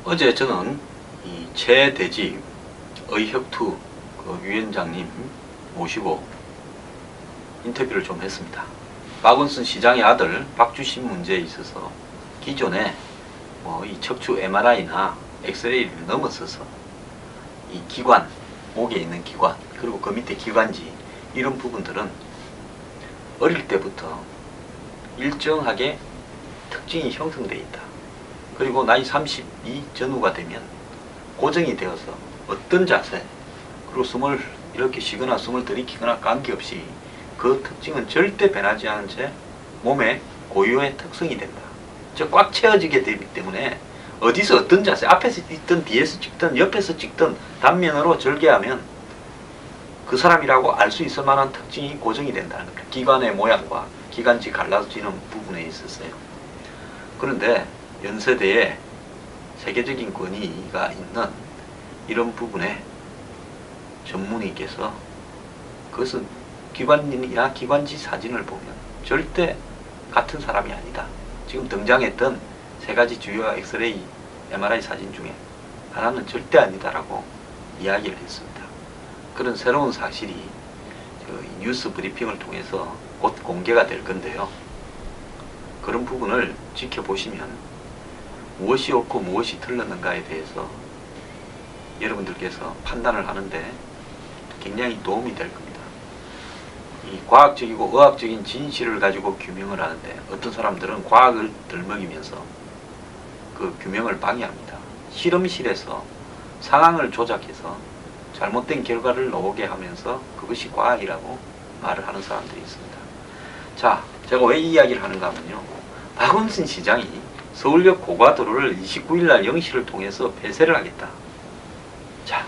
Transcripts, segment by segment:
어제 저는 이 최대집 의혁투 그 위원장님 모시고 인터뷰를 좀 했습니다. 박원순 시장의 아들 박주신 문제에 있어서 기존에 이 척추 MRI나 엑스레이를 넘어서서 이 기관, 목에 있는 기관, 그리고 그 밑에 기관지 이런 부분들은 어릴 때부터 일정하게 특징이 형성되어 있다. 그리고 나이 32 전후가 되면 고정이 되어서 어떤 자세, 그리고 숨을 이렇게 쉬거나 숨을 들이키거나 관계없이 그 특징은 절대 변하지 않은 채 몸의 고유의 특성이 된다. 즉 꽉 채워지게 되기 때문에 어디서 어떤 자세, 앞에서 찍든 뒤에서 찍든 옆에서 찍든 단면으로 절개하면 그 사람이라고 알 수 있을 만한 특징이 고정이 된다는 겁니다. 기관의 모양과 기관지 갈라지는 부분에 있었어요. 그런데 연세대에 세계적인 권위가 있는 이런 부분에 전문의께서 그것은 기관이나 기관지 사진을 보면 절대 같은 사람이 아니다. 지금 등장했던 세 가지 주요 엑스레이, MRI 사진 중에 하나는 절대 아니다라고 이야기를 했습니다. 그런 새로운 사실이 뉴스 브리핑을 통해서 곧 공개가 될 건데요. 그런 부분을 지켜보시면 무엇이 옳고 무엇이 틀렸는가에 대해서 여러분들께서 판단을 하는데 굉장히 도움이 될 겁니다. 이 과학적이고 의학적인 진실을 가지고 규명을 하는데 어떤 사람들은 과학을 들먹이면서 그 규명을 방해합니다. 실험실에서 상황을 조작해서 잘못된 결과를 나오게 하면서 그것이 과학이라고 말을 하는 사람들이 있습니다. 자, 제가 왜 이 이야기를 하는가 하면요. 박원순 시장이 서울역 고가도로를 29일날 0시를 통해서 폐쇄를 하겠다. 자,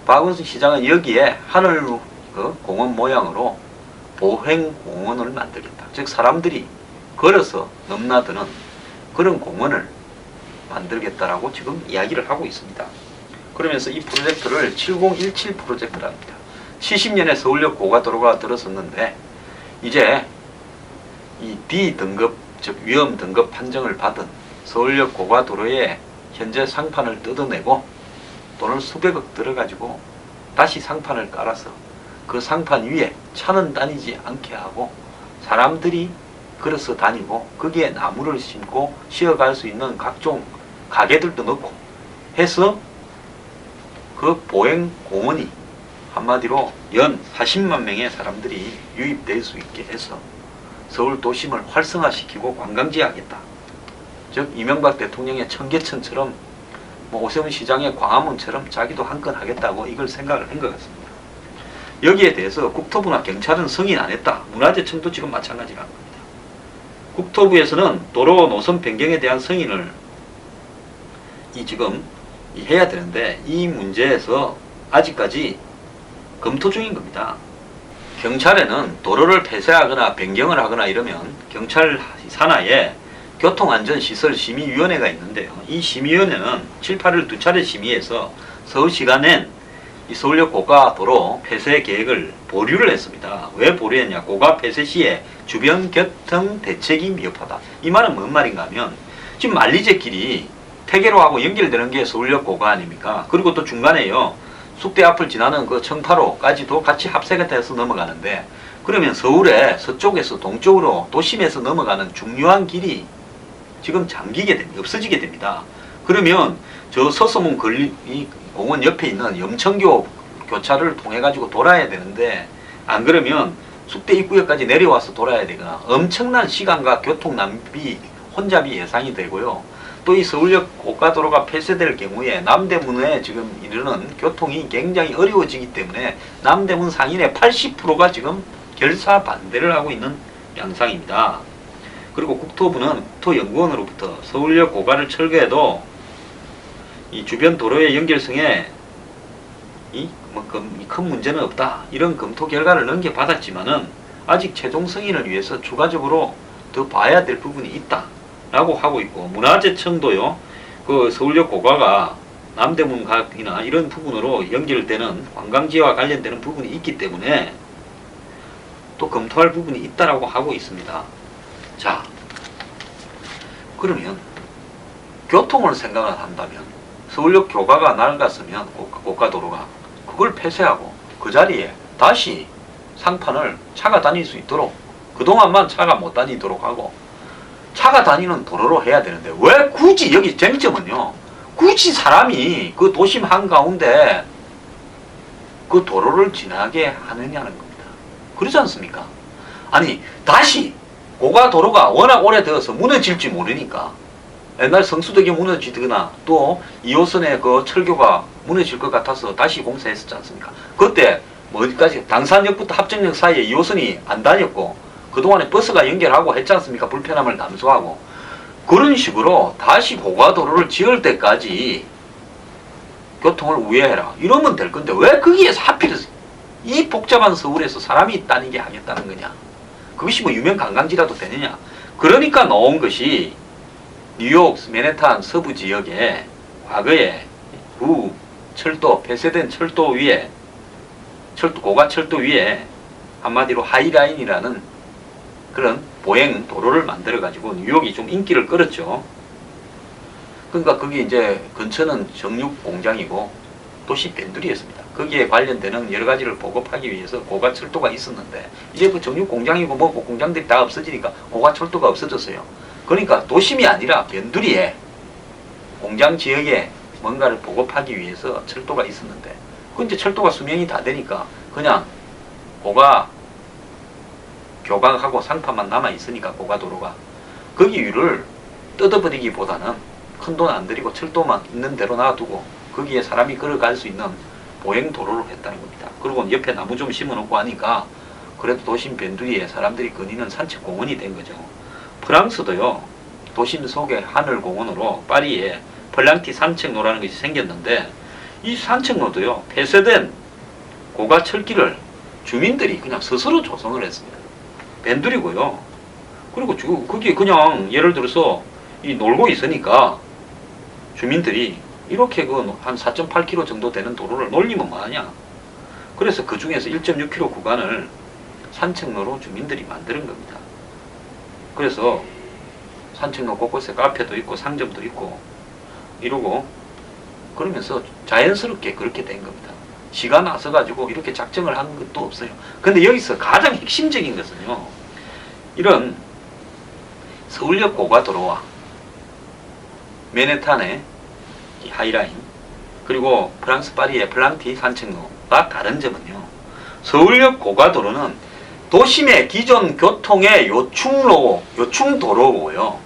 박원순 시장은 여기에 하늘 공원 모양으로 보행공원을 만들겠다. 즉 사람들이 걸어서 넘나드는 그런 공원을 만들겠다라고 지금 이야기를 하고 있습니다. 그러면서 이 프로젝트를 7017 프로젝트라 합니다. 70년에 서울역 고가도로가 들어섰는데 이제 이 D등급, 즉 위험 등급 판정을 받은 서울역 고가도로에 현재 상판을 뜯어내고 돈을 수백억 들어가지고 다시 상판을 깔아서 그 상판 위에 차는 다니지 않게 하고 사람들이 걸어서 다니고 거기에 나무를 심고 쉬어갈 수 있는 각종 가게들도 넣고 해서 그 보행공원이 한마디로 연 40만 명의 사람들이 유입될 수 있게 해서 서울 도심을 활성화시키고 관광지하겠다. 즉 이명박 대통령의 청계천처럼 오세훈 시장의 광화문처럼 자기도 한 건 하겠다고 이걸 생각을 한 것 같습니다. 여기에 대해서 국토부나 경찰은 승인 안 했다. 문화재청도 지금 마찬가지라는 겁니다. 국토부에서는 도로 노선 변경에 대한 승인을 지금 해야 되는데 이 문제에서 아직까지 검토 중인 겁니다. 경찰에는 도로를 폐쇄하거나 변경을 하거나 이러면 경찰 산하에 교통안전시설심의위원회가 있는데요. 이 심의위원회는 7, 8일 두 차례 심의해서 서울시가 낸 이 서울역 고가도로 폐쇄 계획을 보류를 했습니다. 왜 보류했냐? 고가 폐쇄 시에 주변 교통 대책이 미흡하다. 이 말은 뭔 말인가 하면 지금 만리제길이 태계로하고 연결되는 게 서울역 고가 아닙니까? 그리고 또 중간에요. 숙대 앞을 지나는 그 청파로까지도 같이 합세가 돼서 넘어가는데 그러면 서울의 서쪽에서 동쪽으로 도심에서 넘어가는 중요한 길이 지금 잠기게 됩니다. 없어지게 됩니다. 그러면 저 서서문 공원 옆에 있는 염천교 교차를 통해 가지고 돌아야 되는데 안 그러면 숙대 입구역까지 내려와서 돌아야 되거나 엄청난 시간과 교통 낭비, 혼잡이 예상이 되고요. 또 이 서울역 고가도로가 폐쇄될 경우에 남대문에 지금 이르는 교통이 굉장히 어려워지기 때문에 남대문 상인의 80%가 지금 결사 반대를 하고 있는 양상입니다. 그리고 국토부는 국토연구원으로부터 서울역 고가를 철거해도 이 주변 도로의 연결성에 큰 문제는 없다. 이런 검토 결과를 넘겨받았지만은 아직 최종 승인을 위해서 추가적으로 더 봐야 될 부분이 있다. 라고 하고 있고 문화재청도요. 그 서울역 고가가 남대문 각이나 이런 부분으로 연결되는 관광지와 관련되는 부분이 있기 때문에 또 검토할 부분이 있다라고 하고 있습니다. 자, 그러면 교통을 생각을 한다면 서울역 교가가 낡았으면 고가도로가 그걸 폐쇄하고 그 자리에 다시 상판을 차가 다닐 수 있도록 그동안만 차가 못 다니도록 하고 차가 다니는 도로로 해야 되는데 왜 굳이 여기 쟁점은요. 굳이 사람이 그 도심 한가운데 그 도로를 지나게 하느냐는 겁니다. 그렇지 않습니까? 아니 다시 고가도로가 워낙 오래되어서 무너질지 모르니까 옛날 성수대교 무너지거나 또 2호선의 그 철교가 무너질 것 같아서 다시 공사했었지 않습니까? 그때 어디까지 당산역부터 합정역 사이에 2호선이 안 다녔고 그동안에 버스가 연결하고 했지 않습니까? 불편함을 감수하고 그런 식으로 다시 고가도로를 지을 때까지 교통을 우회해라 이러면 될 건데 왜 거기에서 하필 이 복잡한 서울에서 사람이 다니게 하겠다는 거냐? 그것이 뭐 유명 관광지라도 되느냐? 그러니까 나온 것이 뉴욕 맨해튼 서부 지역에 과거에 구 철도 폐쇄된 철도 위에 고가 철도 위에 한마디로 하이라인이라는 그런 보행 도로를 만들어 가지고 뉴욕이 좀 인기를 끌었죠. 그러니까 거기 이제 근처는 정육 공장이고 도시 변두리였습니다. 거기에 관련되는 여러 가지를 보급하기 위해서 고가 철도가 있었는데 이제 그 정육 공장이고 뭐고 공장들이 다 없어지니까 고가 철도가 없어졌어요. 그러니까 도심이 아니라 변두리에 공장 지역에 뭔가를 보급하기 위해서 철도가 있었는데 그 이제 철도가 수명이 다 되니까 그냥 고가 교각하고 상판만 남아 있으니까 고가도로가 거기 위를 뜯어버리기보다는 큰 돈 안 들이고 철도만 있는 대로 놔두고 거기에 사람이 걸어갈 수 있는 보행 도로를 했다는 겁니다. 그리고 옆에 나무 좀 심어놓고 하니까 그래도 도심 변두리에 사람들이 거니는 산책 공원이 된 거죠. 프랑스도요 도심 속의 하늘공원으로 파리에 플랑티 산책로라는 것이 생겼는데 이 산책로도요 폐쇄된 고가 철길을 주민들이 그냥 스스로 조성을 했습니다. 변두리고요. 그리고 거기에 그냥 예를 들어서 이 놀고 있으니까 주민들이 이렇게 그 한 4.8km 정도 되는 도로를 놀리면 뭐하냐. 그래서 그 중에서 1.6km 구간을 산책로로 주민들이 만드는 겁니다. 그래서 산책로 곳곳에 카페도 있고 상점도 있고 이러고 그러면서 자연스럽게 그렇게 된 겁니다. 시가 나서 가지고 이렇게 작정을 한 것도 없어요. 근데 여기서 가장 핵심적인 것은요. 이런 서울역 고가도로와 맨해튼의 하이라인 그리고 프랑스 파리의 플랑티 산책로가 다른 점은요. 서울역 고가도로는 도심의 기존 교통의 요충도로고요.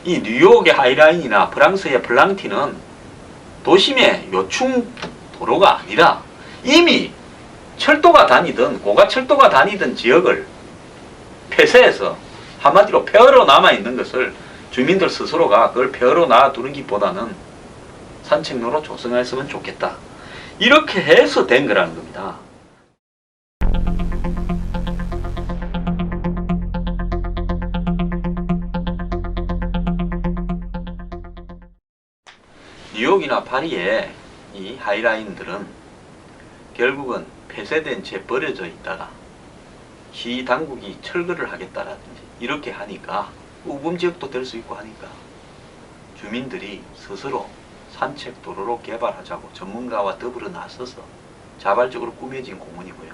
이 뉴욕의 하이라인이나 프랑스의 플랑티는 도심의 요충도로가 아니라 이미 철도가 다니던 고가철도가 다니던 지역을 폐쇄해서 한마디로 폐허로 남아있는 것을 주민들 스스로가 그걸 폐허로 놔두기보다는 산책로로 조성했으면 좋겠다. 이렇게 해서 된 거라는 겁니다. 뉴욕이나 파리의 이 하이라인들은 결국은 폐쇄된 채 버려져 있다가 시 당국이 철거를 하겠다라든지 이렇게 하니까 우범지역도 될 수 있고 하니까 주민들이 스스로 산책 도로로 개발하자고 전문가와 더불어 나서서 자발적으로 꾸며진 공원이고요.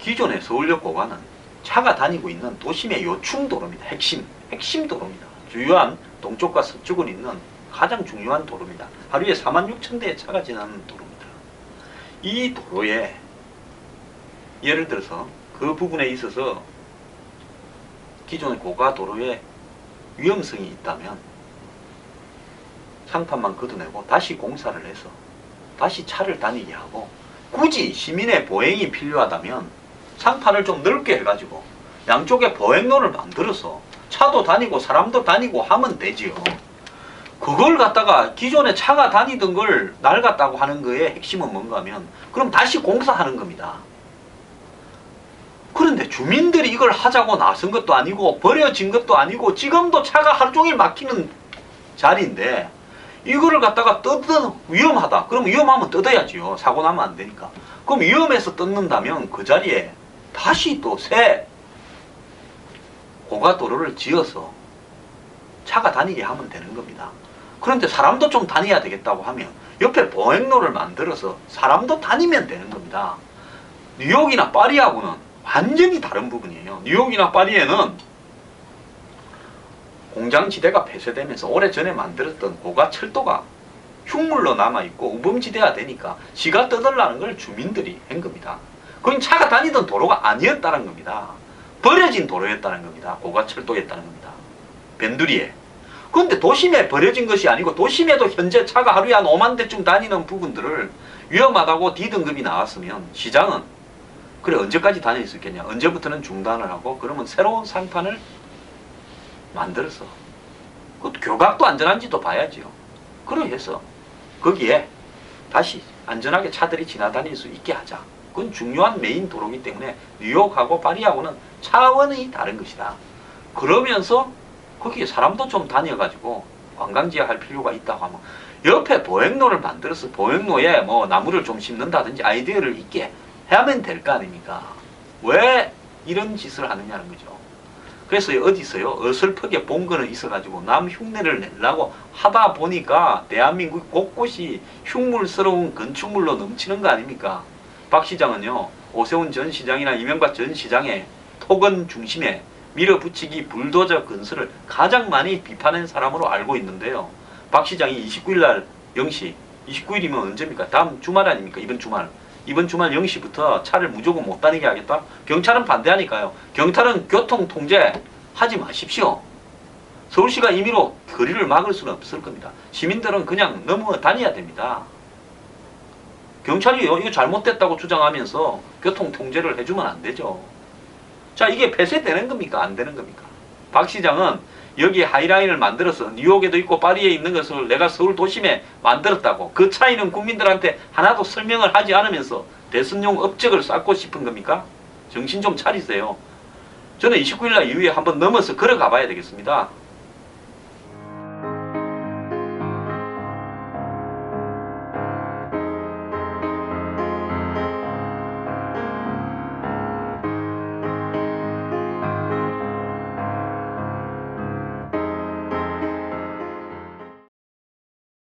기존의 서울역 고가는 차가 다니고 있는 도심의 요충도로입니다. 핵심 도로입니다. 주요한 동쪽과 서쪽을 잇는 가장 중요한 도로입니다. 하루에 46,000대의 차가 지나는 도로입니다. 이 도로에 예를 들어서 그 부분에 있어서 기존의 고가도로에 위험성이 있다면 상판만 걷어내고 다시 공사를 해서 다시 차를 다니게 하고 굳이 시민의 보행이 필요하다면 상판을 좀 넓게 해가지고 양쪽에 보행로를 만들어서 차도 다니고 사람도 다니고 하면 되지요. 그걸 갖다가 기존에 차가 다니던 걸 낡았다고 하는 거의 핵심은 뭔가 하면 그럼 다시 공사하는 겁니다. 그런데 주민들이 이걸 하자고 나선 것도 아니고 버려진 것도 아니고 지금도 차가 하루 종일 막히는 자리인데 이거를 갖다가 뜯는 위험하다. 그럼 위험하면 뜯어야지요. 사고 나면 안 되니까. 그럼 위험해서 뜯는다면 그 자리에 다시 또 새 고가도로를 지어서 차가 다니게 하면 되는 겁니다. 그런데 사람도 좀 다녀야 되겠다고 하면 옆에 보행로를 만들어서 사람도 다니면 되는 겁니다. 뉴욕이나 파리하고는 완전히 다른 부분이에요. 뉴욕이나 파리에는 공장지대가 폐쇄되면서 오래전에 만들었던 고가 철도가 흉물로 남아있고 우범지대가 되니까 지가 떠들라는 걸 주민들이 한 겁니다. 그건 차가 다니던 도로가 아니었다는 겁니다. 버려진 도로였다는 겁니다. 고가 철도였다는 겁니다. 변두리에. 그런데 도심에 버려진 것이 아니고 도심에도 현재 차가 하루에 한 5만 대쯤 다니는 부분들을 위험하다고 D등급이 나왔으면 시장은 그래 언제까지 다닐 수 있겠냐. 언제부터는 중단을 하고 그러면 새로운 상판을 만들어서 그 교각도 안전한지도 봐야지요. 그래서 거기에 다시 안전하게 차들이 지나다닐 수 있게 하자. 그건 중요한 메인 도로이기 때문에 뉴욕하고 파리하고는 차원이 다른 것이다. 그러면서 거기에 사람도 좀 다녀가지고 관광지에 할 필요가 있다고 하면 옆에 보행로를 만들어서 보행로에 뭐 나무를 좀 심는다든지 아이디어를 있게 하면 될 거 아닙니까? 왜 이런 짓을 하느냐는 거죠. 그래서 어디서요? 어설프게 본 거는 있어가지고 남 흉내를 내려고 하다 보니까 대한민국 곳곳이 흉물스러운 건축물로 넘치는 거 아닙니까? 박 시장은요, 오세훈 전 시장이나 이명박 전 시장의 토건 중심에 밀어붙이기 불도저 건설을 가장 많이 비판한 사람으로 알고 있는데요. 박 시장이 29일 날 0시, 29일이면 언제입니까? 다음 주말 아닙니까? 이번 주말 0시부터 차를 무조건 못 다니게 하겠다? 경찰은 반대하니까요. 경찰은 교통 통제 하지 마십시오. 서울시가 임의로 거리를 막을 수는 없을 겁니다. 시민들은 그냥 넘어 다녀야 됩니다. 경찰이 이거 잘못됐다고 주장하면서 교통 통제를 해주면 안 되죠. 자, 이게 폐쇄되는 겁니까? 안 되는 겁니까? 박 시장은 여기 하이라인을 만들어서 뉴욕에도 있고 파리에 있는 것을 내가 서울 도심에 만들었다고 그 차이는 국민들한테 하나도 설명을 하지 않으면서 대선용 업적을 쌓고 싶은 겁니까? 정신 좀 차리세요. 저는 29일날 이후에 한번 넘어서 걸어가 봐야 되겠습니다.